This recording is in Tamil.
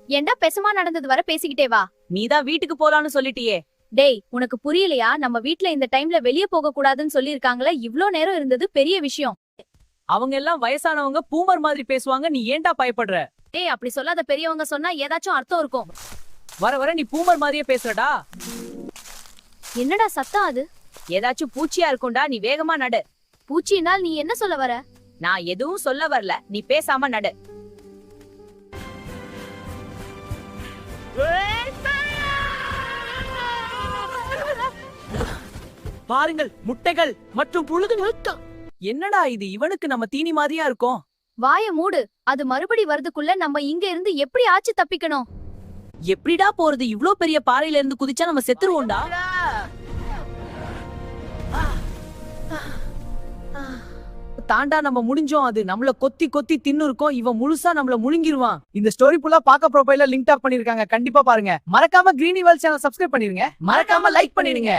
ஏண்டா பெசமா நடந்தது வர பேசிக்கிட்டே வா. நீதான் வீட்டுக்கு போலான்னு சொல்லிட்டியே. டேய், உனக்கு புரியலையா? நம்ம வீட்ல இந்த டைம்ல வெளிய போக கூடாதுன்னு சொல்லிருக்காங்களே. இவ்ளோ நேரம் இருந்தது பெரிய விஷயம். அவங்க எல்லாம் வயசானவங்க, பூமர் மாதிரி பேசுவாங்க. நீ ஏன்டா பயப்படுற? டேய், அப்படி சொல்லாத. பெரியவங்க சொன்னா ஏதாச்சும் அர்த்தம் இருக்கும். வர வர நீ பூமர் மாதிரியே பேசுறடா. என்னடா சத்தம் அது? ஏதாச்சும் பூச்சியா இருக்கும்டா. நீ வேகமா நடு. பூச்சினால் நீ என்ன சொல்ல வர? நான் எதுவும் சொல்ல வரல, நீ பேசாம நடு. பாருங்கள், முட்டைகள் மற்றும் புழுதுகள். என்னடா இது? இவனுக்கு நம்ம தீனி மாதிரியா இருக்கும். வாய மூடு. அது மறுபடி வரதுக்குள்ள நம்ம இங்க இருந்து எப்படி ஆச்சு தப்பிக்கணும்? எப்படிடா போறது? இவ்ளோ பெரிய பாறையில இருந்து குதிச்சா நம்ம செத்துருவோம்டா. தாண்டா நம்ம முடிஞ்சோம். அது நம்மள கொத்தி கொத்தி தின்னு இருக்கும். இவன் முழுசா நம்மள முழுங்கிருவான். இந்த ஸ்டோரி ஃபுல்லா பாக்க ப்ரொஃபைல்ல லிங்க் டாப் பண்ணிருக்காங்க. கண்டிப்பா பாருங்க. மறக்காம கிரீனி வேர்ல்ட் சேனல் சப்ஸ்கிரைப் பண்ணிருங்க. மறக்காம லைக் பண்ணிடுங்க.